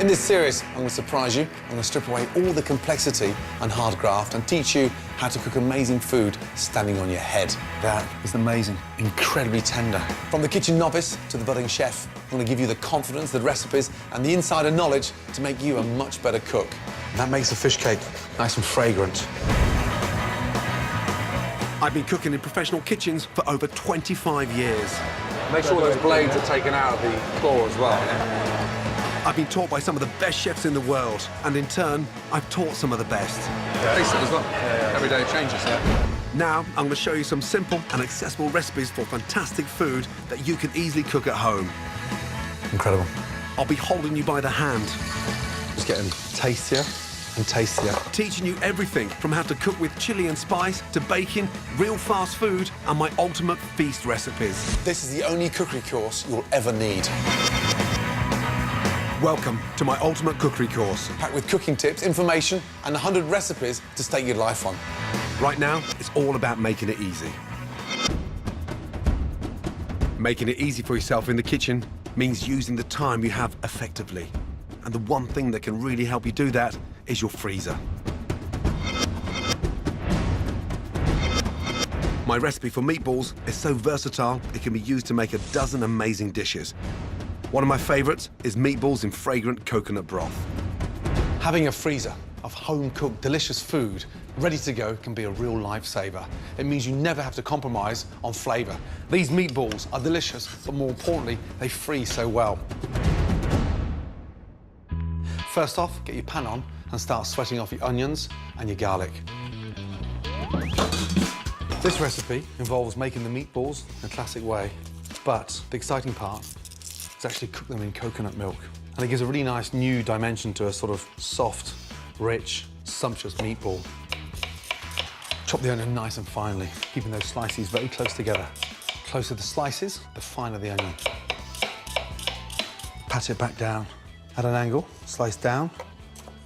In this series, I'm going to surprise you. I'm going to strip away all the complexity and hard graft and teach you how to cook amazing food standing on your head. That is amazing, incredibly tender. From the kitchen novice to the budding chef, I'm going to give you the confidence, the recipes and the insider knowledge to make you a much better cook. And that makes the fish cake nice and fragrant. I've been cooking in professional kitchens for over 25 years. Make sure those blades are taken out of the claw as well. I've been taught by some of the best chefs in the world, and in turn, I've taught some of the best. Taste it as well. Every day it changes. Now, I'm going to show you some simple and accessible recipes for fantastic food that you can easily cook at home. Incredible. I'll be holding you by the hand. It's getting tastier and tastier. Teaching you everything from how to cook with chili and spice to baking, real fast food, and my ultimate feast recipes. This is the only cookery course you'll ever need. Welcome to my ultimate cookery course. Packed with cooking tips, information, and 100 recipes to stake your life on. Right now, it's all about making it easy. Making it easy for yourself in the kitchen means using the time you have effectively. And the one thing that can really help you do that is your freezer. My recipe for meatballs is so versatile, it can be used to make a dozen amazing dishes. One of my favorites is meatballs in fragrant coconut broth. Having a freezer of home-cooked, delicious food ready to go can be a real lifesaver. It means you never have to compromise on flavor. These meatballs are delicious, but more importantly, they freeze so well. First off, get your pan on and start sweating off your onions and your garlic. This recipe involves making the meatballs in a classic way, but the exciting part is actually cook them in coconut milk. And it gives a really nice new dimension to a sort of soft, rich, sumptuous meatball. Chop the onion nice and finely, keeping those slices very close together. The closer the slices, the finer the onion. Pat it back down at an angle, slice down,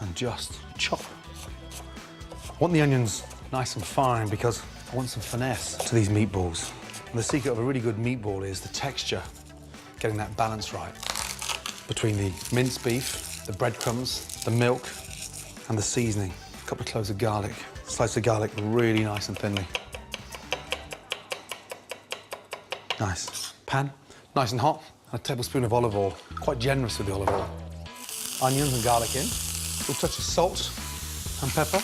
and just chop. I want the onions nice and fine because I want some finesse to these meatballs. And the secret of a really good meatball is the texture, getting that balance right between the minced beef, the breadcrumbs, the milk, and the seasoning. A couple of cloves of garlic. Slice the garlic really nice and thinly. Nice. Pan, nice and hot, and a tablespoon of olive oil. Quite generous with the olive oil. Onions and garlic in. A little touch of salt and pepper.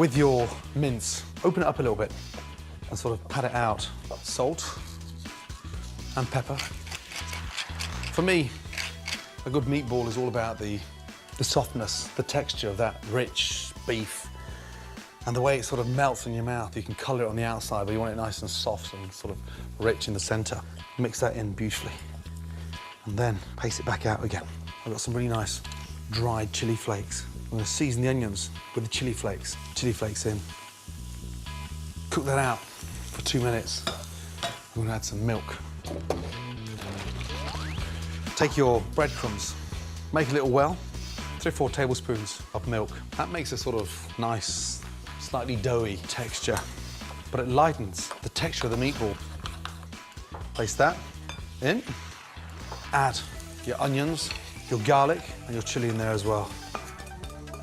With your mince, open it up a little bit and sort of pat it out. Salt and pepper. For me, a good meatball is all about the softness, the texture of that rich beef and the way it sort of melts in your mouth. You can colour it on the outside, but you want it nice and soft and sort of rich in the centre. Mix that in beautifully and then paste it back out again. I've got some really nice dried chilli flakes. I'm going to season the onions with the chilli flakes. Chilli flakes in. Cook that out for 2 minutes. I'm going to add some milk. Take your breadcrumbs, make a little well, 3 or 4 tablespoons of milk. That makes a sort of nice, slightly doughy texture, but it lightens the texture of the meatball. Place that in. Add your onions, your garlic, and your chilli in there as well.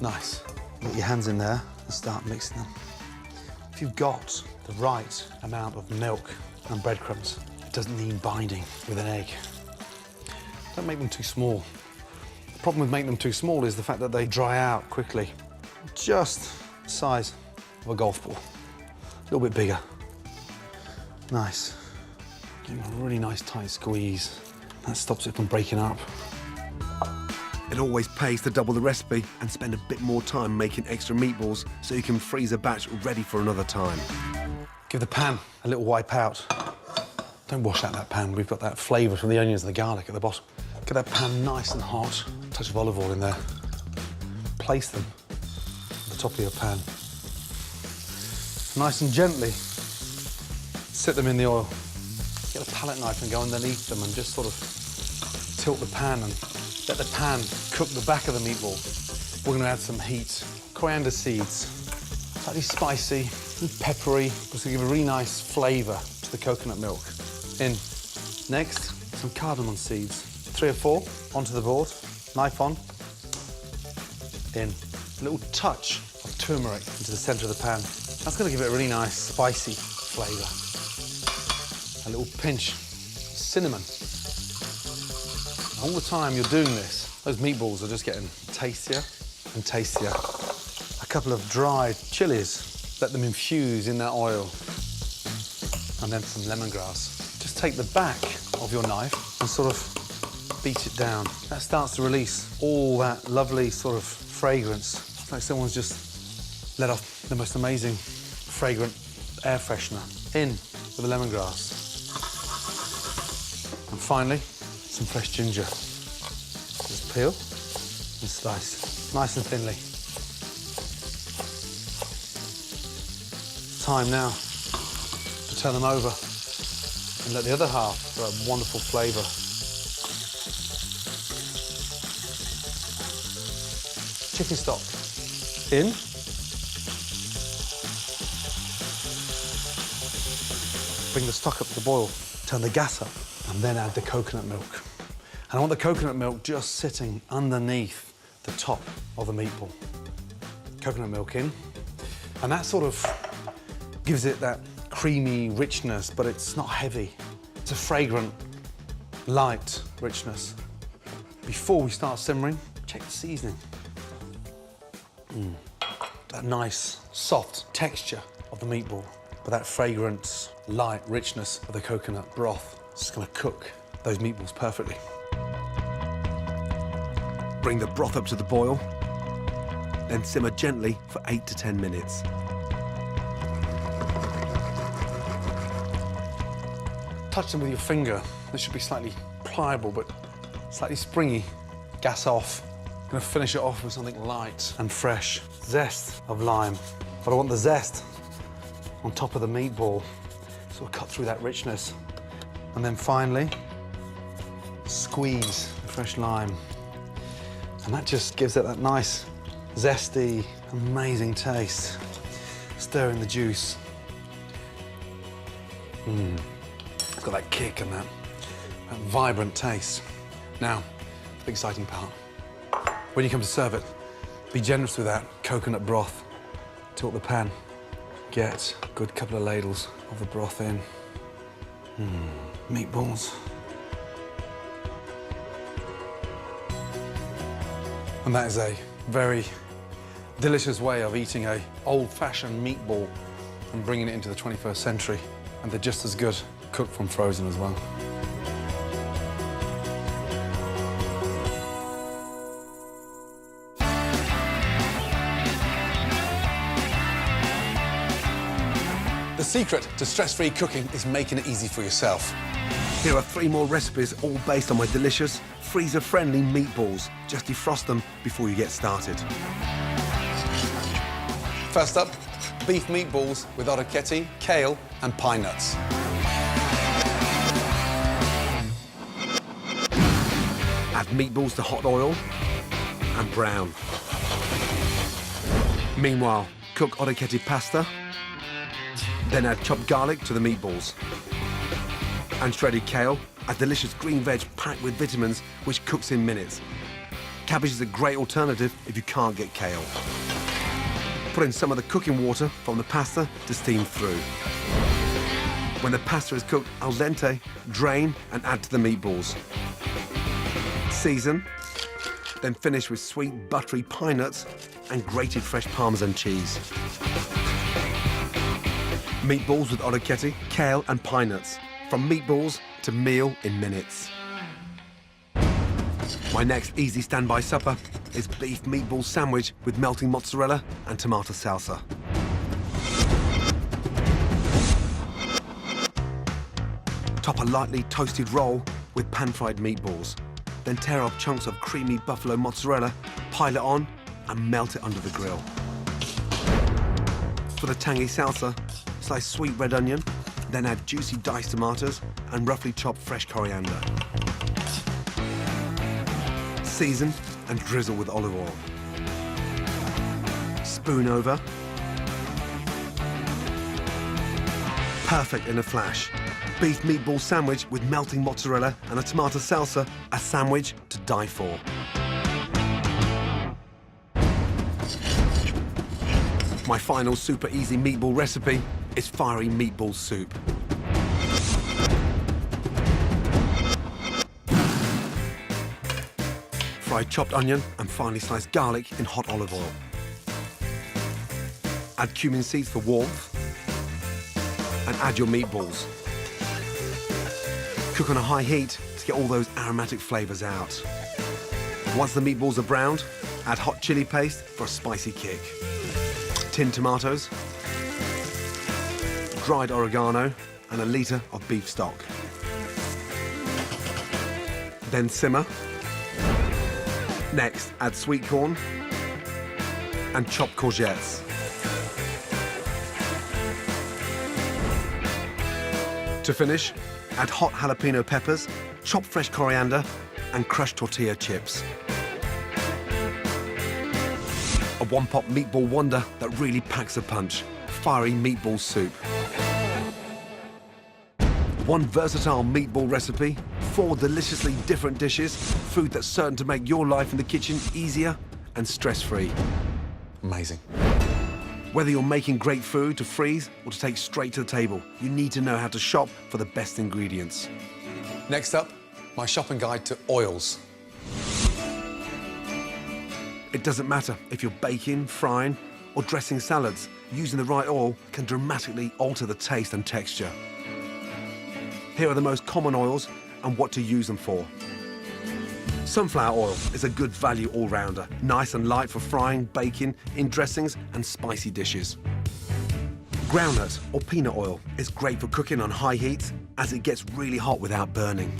Nice. Get your hands in there and start mixing them. If you've got the right amount of milk and breadcrumbs, it doesn't need binding with an egg. Don't make them too small. The problem with making them too small is the fact that they dry out quickly. Just the size of a golf ball. A little bit bigger. Nice. Give them a really nice tight squeeze. That stops it from breaking up. It always pays to double the recipe and spend a bit more time making extra meatballs so you can freeze a batch ready for another time. Give the pan a little wipe out. Don't wash out that pan. We've got that flavour from the onions and the garlic at the bottom. Get that pan nice and hot. Touch of olive oil in there. Place them at the top of your pan. Nice and gently sit them in the oil. Get a palette knife and go underneath them and just sort of tilt the pan and let the pan cook the back of the meatball. We're going to add some heat. Coriander seeds, slightly spicy and peppery, just to give a really nice flavour to the coconut milk. In. Next, some cardamom seeds. 3 or 4 onto the board, knife on, in. A little touch of turmeric into the centre of the pan. That's going to give it a really nice spicy flavour. A little pinch of cinnamon. All the time you're doing this, those meatballs are just getting tastier and tastier. A couple of dried chilies, let them infuse in that oil. And then some lemongrass. Just take the back of your knife and sort of beat it down. That starts to release all that lovely sort of fragrance. It's like someone's just let off the most amazing fragrant air freshener. In with the lemongrass. And finally, some fresh ginger. Just peel and slice, nice and thinly. Time now to turn them over and let the other half for a wonderful flavour. Chicken stock in. Bring the stock up to the boil, turn the gas up, and then add the coconut milk. And I want the coconut milk just sitting underneath the top of the meatball. Coconut milk in, and that sort of gives it that creamy richness, but it's not heavy. It's a fragrant, light richness. Before we start simmering, check the seasoning. That nice, soft texture of the meatball, but that fragrant, light richness of the coconut broth. It's just gonna cook those meatballs perfectly. Bring the broth up to the boil, then simmer gently for 8 to 10 minutes. Touch them with your finger. They should be slightly pliable, but slightly springy. Gas off. Gonna finish it off with something light and fresh. Zest of lime. But I want the zest on top of the meatball, sort of cut through that richness. And then finally, squeeze the fresh lime. And that just gives it that nice, zesty, amazing taste. Stir in the juice. It's got that kick and that vibrant taste. Now, the exciting part. When you come to serve it, be generous with that coconut broth. Tilt the pan. Get a good couple of ladles of the broth in. Meatballs. And that is a very delicious way of eating a old-fashioned meatball and bringing it into the 21st century. And they're just as good cooked from frozen as well. The secret to stress-free cooking is making it easy for yourself. Here are 3 more recipes, all based on my delicious, freezer-friendly meatballs. Just defrost them before you get started. First up, beef meatballs with orecchiette, kale and pine nuts. Add meatballs to hot oil and brown. Meanwhile, cook orecchiette pasta. Then add chopped garlic to the meatballs. And shredded kale, a delicious green veg packed with vitamins which cooks in minutes. Cabbage is a great alternative if you can't get kale. Put in some of the cooking water from the pasta to steam through. When the pasta is cooked al dente, drain and add to the meatballs. Season, then finish with sweet buttery pine nuts and grated fresh Parmesan cheese. Meatballs with orecchiette, kale and pine nuts. From meatballs to meal in minutes. My next easy standby supper is beef meatball sandwich with melting mozzarella and tomato salsa. Top a lightly toasted roll with pan-fried meatballs. Then tear off chunks of creamy buffalo mozzarella, pile it on and melt it under the grill. For the tangy salsa, slice sweet red onion, then add juicy diced tomatoes and roughly chopped fresh coriander. Season and drizzle with olive oil. Spoon over. Perfect in a flash. beef meatball sandwich with melting mozzarella and a tomato salsa, a sandwich to die for. My final super easy meatball recipe is fiery meatball soup. Fry chopped onion and finely sliced garlic in hot olive oil. Add cumin seeds for warmth and add your meatballs. Cook on a high heat to get all those aromatic flavours out. Once the meatballs are browned, add hot chili paste for a spicy kick. Tinned tomatoes, dried oregano and a litre of beef stock. Then simmer. Next, add sweet corn and chopped courgettes. To finish, add hot jalapeno peppers, chopped fresh coriander and crushed tortilla chips. A one-pot meatball wonder that really packs a punch. Fiery meatball soup. One versatile meatball recipe, 4 deliciously different dishes, food that's certain to make your life in the kitchen easier and stress-free. Amazing. Whether you're making great food to freeze or to take straight to the table, you need to know how to shop for the best ingredients. Next up, my shopping guide to oils. It doesn't matter if you're baking, frying, or dressing salads, using the right oil can dramatically alter the taste and texture. Here are the most common oils and what to use them for. Sunflower oil is a good value all-rounder, nice and light for frying, baking, in dressings and spicy dishes. Groundnut or peanut oil is great for cooking on high heat as it gets really hot without burning.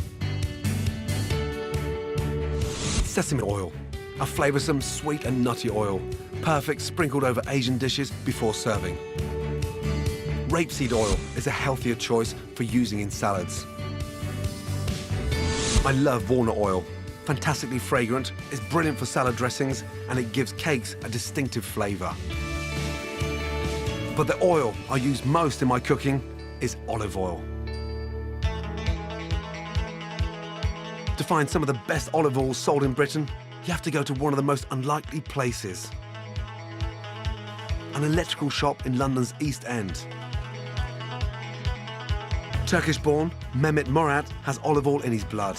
Sesame oil, a flavoursome, sweet and nutty oil, perfect sprinkled over Asian dishes before serving. Rapeseed oil is a healthier choice for using in salads. I love walnut oil. Fantastically fragrant, is brilliant for salad dressings and it gives cakes a distinctive flavour. But the oil I use most in my cooking is olive oil. To find some of the best olive oils sold in Britain, you have to go to one of the most unlikely places. An electrical shop in London's East End. Turkish-born Mehmet Murat has olive oil in his blood.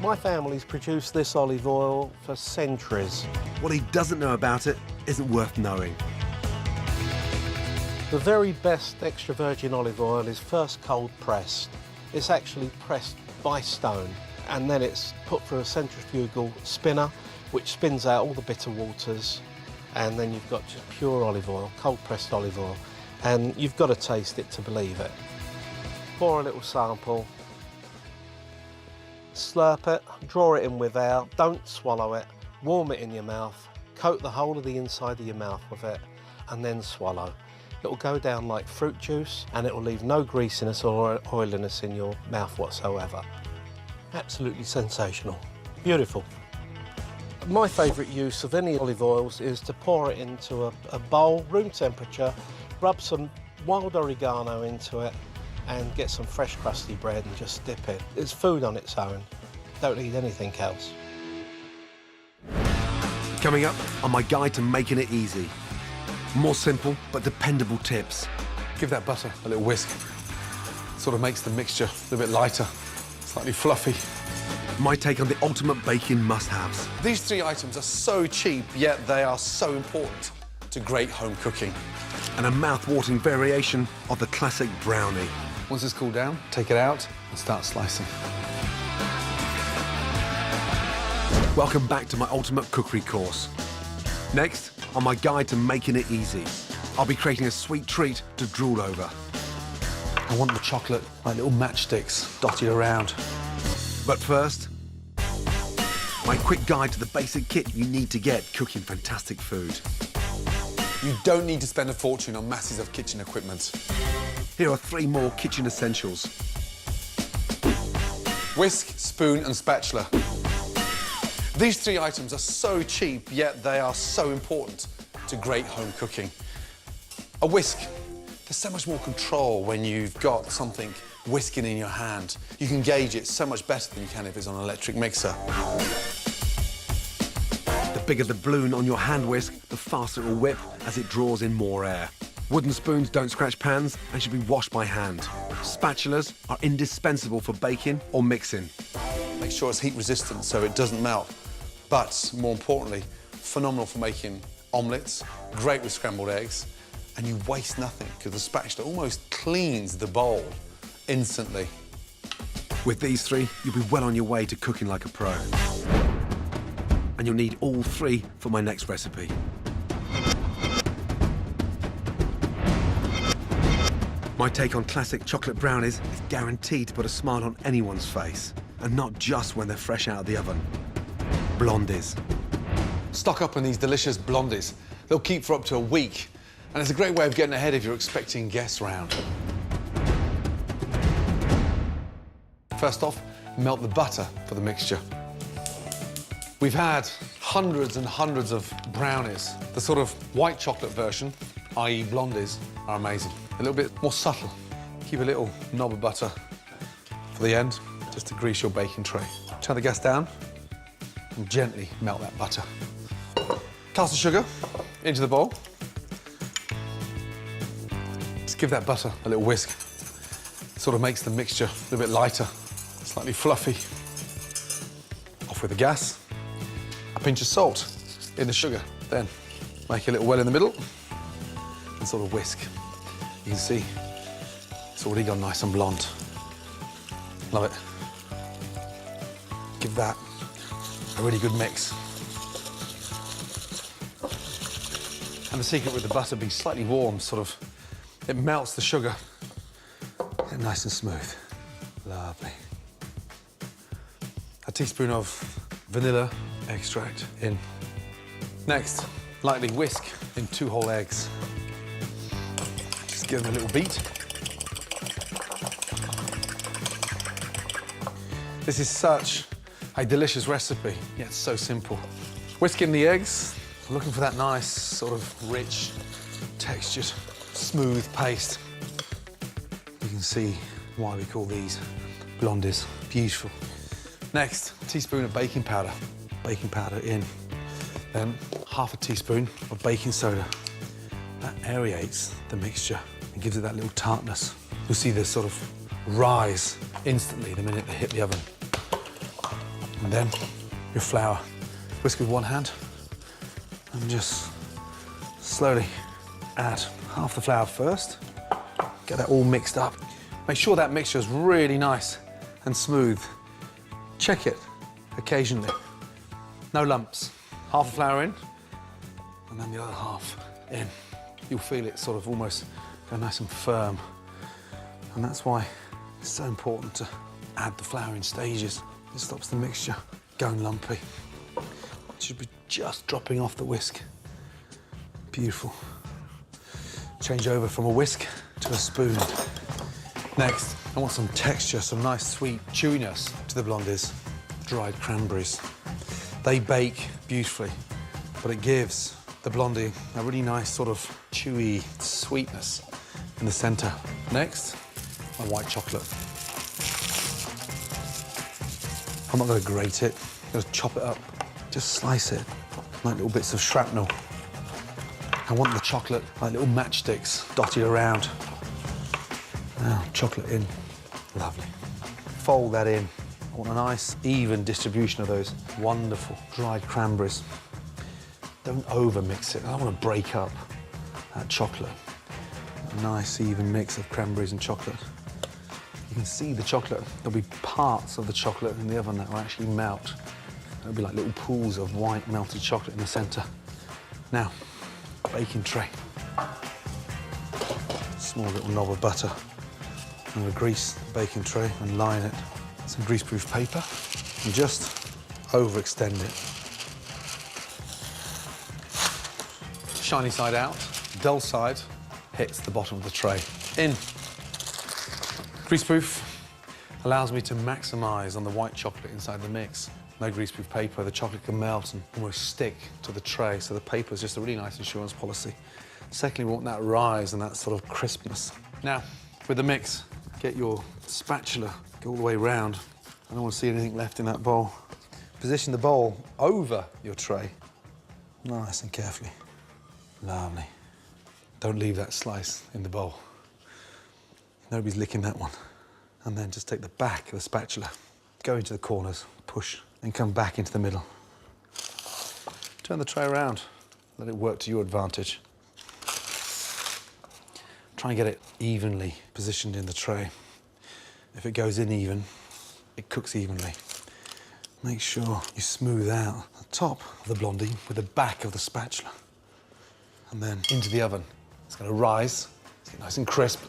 My family's produced this olive oil for centuries. What he doesn't know about it isn't worth knowing. The very best extra virgin olive oil is first cold pressed. It's actually pressed by stone and then it's put through a centrifugal spinner which spins out all the bitter waters, and then you've got just pure olive oil, cold pressed olive oil, and you've got to taste it to believe it. Pour a little sample. Slurp it, draw it in without, don't swallow it, warm it in your mouth, coat the whole of the inside of your mouth with it, and then swallow. It'll go down like fruit juice, and it will leave no greasiness or oiliness in your mouth whatsoever. Absolutely sensational. Beautiful. My favourite use of any olive oils is to pour it into a bowl, room temperature, rub some wild oregano into it, and get some fresh crusty bread and just dip it. It's food on its own. Don't need anything else. Coming up on my guide to making it easy. More simple but dependable tips. Give that butter a little whisk. Sort of makes the mixture a little bit lighter, slightly fluffy. My take on the ultimate baking must-haves. These 3 items are so cheap, yet they are so important to great home cooking. And a mouth-watering variation of the classic brownie. Once it's cooled down, take it out and start slicing. Welcome back to my ultimate cookery course. Next, on my guide to making it easy, I'll be creating a sweet treat to drool over. I want the chocolate like little matchsticks dotted around. But first, my quick guide to the basic kit you need to get cooking fantastic food. You don't need to spend a fortune on masses of kitchen equipment. Here are 3 more kitchen essentials. Whisk, spoon and spatula. These 3 items are so cheap, yet they are so important to great home cooking. A whisk. There's so much more control when you've got something whisking in your hand. You can gauge it so much better than you can if it's on an electric mixer. The bigger the balloon on your hand whisk, the faster it will whip as it draws in more air. Wooden spoons don't scratch pans and should be washed by hand. Spatulas are indispensable for baking or mixing. Make sure it's heat resistant so it doesn't melt. But more importantly, phenomenal for making omelettes, great with scrambled eggs, and you waste nothing because the spatula almost cleans the bowl instantly. With these three, you'll be well on your way to cooking like a pro. And you'll need all three for my next recipe. My take on classic chocolate brownies is guaranteed to put a smile on anyone's face, and not just when they're fresh out of the oven. Blondies. Stock up on these delicious blondies. They'll keep for up to a week, and it's a great way of getting ahead if you're expecting guests round. First off, melt the butter for the mixture. We've had hundreds and hundreds of brownies. The sort of white chocolate version, i.e. blondies, are amazing. A little bit more subtle. Keep a little knob of butter for the end, just to grease your baking tray. Turn the gas down and gently melt that butter. Cast the sugar into the bowl. Just give that butter a little whisk. It sort of makes the mixture a little bit lighter, slightly fluffy. Off with the gas. A pinch of salt in the sugar. Then make a little well in the middle and sort of whisk. You can see it's already gone nice and blonde. Love it. Give that a really good mix. And the secret with the butter being slightly warm, sort of, it melts the sugar. Get it nice and smooth. Lovely. A teaspoon of vanilla extract in. Next, lightly whisk in 2 whole eggs. Just give them a little beat. This is such a delicious recipe, yet so simple. Whisk in the eggs, looking for that nice, sort of rich, textured, smooth paste. You can see why we call these blondies. Beautiful. Next, a teaspoon of baking powder. Baking powder in. Then half a teaspoon of baking soda. That aerates the mixture and gives it that little tartness. You'll see this sort of rise instantly the minute they hit the oven. And then your flour. Whisk with one hand and just slowly add half the flour first. Get that all mixed up. Make sure that mixture is really nice and smooth. Check it occasionally. No lumps. Half the flour in, and then the other half in. You'll feel it sort of almost go nice and firm. And that's why it's so important to add the flour in stages. It stops the mixture going lumpy. It should be just dropping off the whisk. Beautiful. Change over from a whisk to a spoon. Next, I want some texture, some nice sweet chewiness to the blondies. Dried cranberries. They bake beautifully, but it gives the blondie a really nice sort of chewy sweetness in the centre. Next, my white chocolate. I'm not going to grate it, I'm going to chop it up. Just slice it like little bits of shrapnel. I want the chocolate like little matchsticks dotted around. Now, chocolate in. Lovely. Fold that in. I want a nice, even distribution of those wonderful dried cranberries. Don't over-mix it. I don't want to break up that chocolate. A nice, even mix of cranberries and chocolate. You can see the chocolate. There'll be parts of the chocolate in the oven that will actually melt. There'll be like little pools of white melted chocolate in the centre. Now, baking tray. Small little knob of butter. I'm going to grease the baking tray and line it. Some greaseproof paper and just overextend it. Shiny side out, dull side hits the bottom of the tray. In. Greaseproof allows me to maximise on the white chocolate inside the mix. No greaseproof paper, the chocolate can melt and almost stick to the tray, so the paper is just a really nice insurance policy. Secondly, we want that rise and that sort of crispness. Now, with the mix, Get your spatula, go all the way round. I don't want to see anything left in that bowl. Position the bowl over your tray. Nice and carefully. Lovely. Don't leave that slice in the bowl. Nobody's licking that one. And then just take the back of the spatula, go into the corners, push, and come back into the middle. Turn the tray around. Let it work to your advantage. Try and get it evenly positioned in the tray. If it goes in even, it cooks evenly. Make sure you smooth out the top of the blondie with the back of the spatula. And then into the oven. It's going to rise, it's nice and crisp.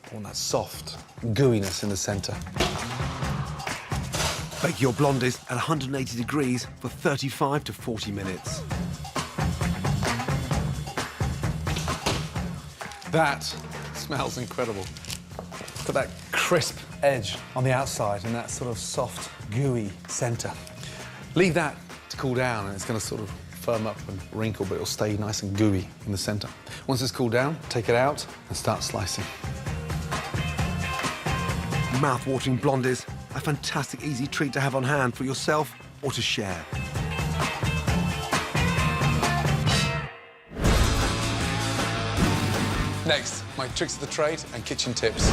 I want that soft gooiness in the centre. Bake your blondies at 180 degrees for 35 to 40 minutes. That smells incredible. Got that crisp edge on the outside and that sort of soft, gooey centre. Leave that to cool down and it's going to sort of firm up and wrinkle, but it'll stay nice and gooey in the centre. Once it's cooled down, take it out and start slicing. Mouth-watering blondies, a fantastic easy treat to have on hand for yourself or to share. Next, my tricks of the trade and kitchen tips.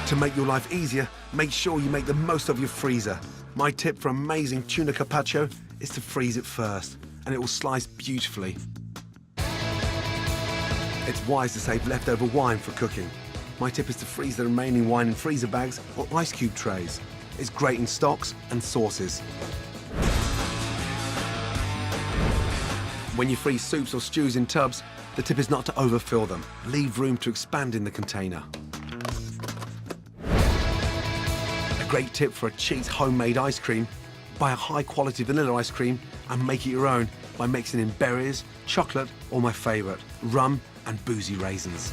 To make your life easier, make sure you make the most of your freezer. My tip for amazing tuna carpaccio is to freeze it first, and it will slice beautifully. It's wise to save leftover wine for cooking. My tip is to freeze the remaining wine in freezer bags or ice cube trays. It's great in stocks and sauces. When you freeze soups or stews in tubs, the tip is not to overfill them. Leave room to expand in the container. A great tip for a cheese homemade ice cream: buy a high-quality vanilla ice cream and make it your own by mixing in berries, chocolate, or my favourite, rum and boozy raisins.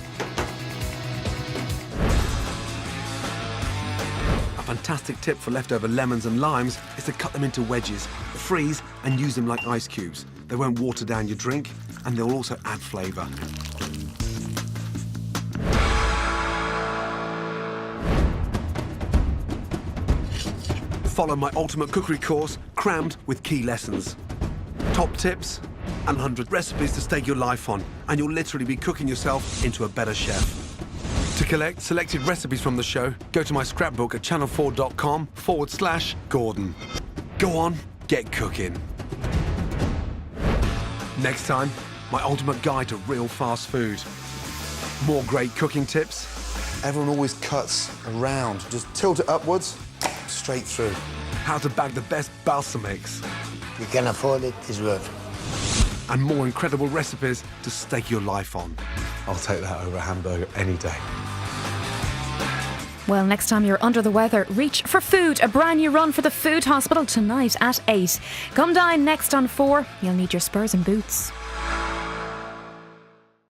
A fantastic tip for leftover lemons and limes is to cut them into wedges, freeze and use them like ice cubes. They won't water down your drink and they'll also add flavour. Follow my ultimate cookery course, crammed with key lessons. Top tips and 100 recipes to stake your life on, and you'll literally be cooking yourself into a better chef. To collect selected recipes from the show, go to my scrapbook at channel4.com/Gordon. Go on, get cooking. Next time, my ultimate guide to real fast food. More great cooking tips. Everyone always cuts around. Just tilt it upwards, straight through. How to bag the best balsamics. You can afford it, it's worth it. And more incredible recipes to stake your life on. I'll take that over a hamburger any day. Well, next time you're under the weather, reach for food. A brand new run for the Food Hospital tonight at 8. Come down next on 4. You'll need your spurs and boots.